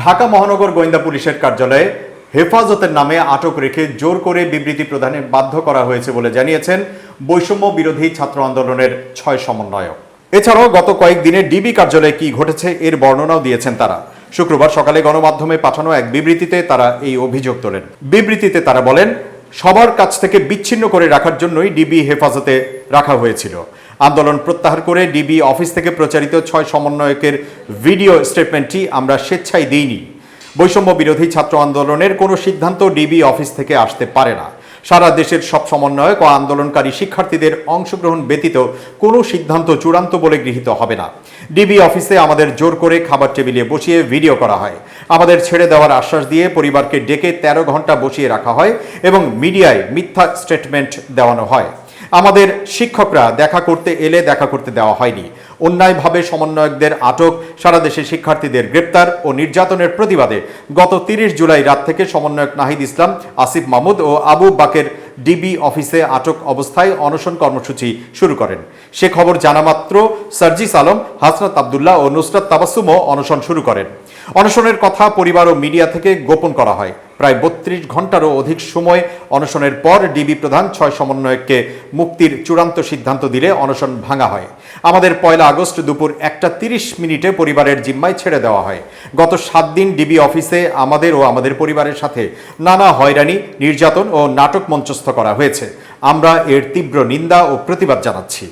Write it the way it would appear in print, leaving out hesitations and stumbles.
ঢাকা মহানগর গোয়েন্দা পুলিশের কার্যালয়ে হেফাজতের নামে আটক রেখে জোর করে বিবৃতি প্রদানে বাধ্য করা হয়েছে বলে জানিয়েছেন বৈষম্য বিরোধী ছাত্র আন্দোলনের ৬ সমন্বয়ক। এছাড়াও গত কয়েকদিনে ডিবি কার্যালয়ে কি ঘটেছে এর বর্ণনাও দিয়েছেন তারা। শুক্রবার সকালে গণমাধ্যমে পাঠানো এক বিবৃতিতে তারা এই অভিযোগ তোলেন। বিবৃতিতে তারা বলেন, সবার কাছ থেকে বিচ্ছিন্ন করে রাখার জন্যই ডিবি হেফাজতে রাখা হয়েছিল। আন্দোলন প্রত্যাহার করে ডিবি অফিস থেকে প্রচারিত ৬ সমন্বয়কের ভিডিও স্টেটমেন্টটি আমরা স্বেচ্ছায় দিইনি। বৈষম্য বিরোধী ছাত্র আন্দোলনের কোনো সিদ্ধান্ত ডিবি অফিস থেকে আসতে পারে না। সারা দেশের সব সমন্বয়ক ও আন্দোলনকারী শিক্ষার্থীদের অংশগ্রহণ ব্যতীত কোনো সিদ্ধান্ত চূড়ান্ত বলে গৃহীত হবে না। ডিবি অফিসে আমাদের জোর করে খাবার টেবিলে বসিয়ে ভিডিও করা হয়। আমাদের ছেড়ে দেওয়ার আশ্বাস দিয়ে পরিবারকে ডেকে ১৩ ঘন্টা বসিয়ে রাখা হয় এবং মিডিয়ায় মিথ্যা স্টেটমেন্ট দেওয়ানো হয়। আমাদের শিক্ষকরা দেখা করতে এলে দেখা করতে দেওয়া হয়নি। অন্যায়ভাবে সমন্বয়কদের আটক, সারা দেশে শিক্ষার্থীদের গ্রেপ্তার ও নির্যাতনের প্রতিবাদে গত ৩০ জুলাই রাত থেকে সমন্বয়ক নাহিদ ইসলাম, আসিফ মাহমুদ ও আবু বাকের ডিবি অফিসে আটক অবস্থায় অনশন কর্মসূচি শুরু করেন। সে খবর জানামাত্র সার্জিস আলম, হাসনাত আবদুল্লাহ ও নুসরাত তাবাসসুমও অনশন শুরু করেন। অনশনের কথা পরিবার ও মিডিয়া থেকে গোপন করা হয়। প্রায় ৩২ ঘন্টারও অধিক সময় অনশনের পর ডিবি প্রধান ৬ সমন্বয়ককে মুক্তির চূড়ান্ত সিদ্ধান্ত দিলে অনশন ভাঙা হয়। আমাদের ১ আগস্ট দুপুর ১টা ৩০ পরিবারের জিম্মায় ছেড়ে দেওয়া হয়। গত ৭ দিন ডিবি অফিসে আমাদের ও আমাদের পরিবারের সাথে নানা হয়রানি, নির্যাতন ও নাটক মঞ্চস্থ করা হয়েছে। আমরা এর তীব্র নিন্দা ও প্রতিবাদ জানাচ্ছি।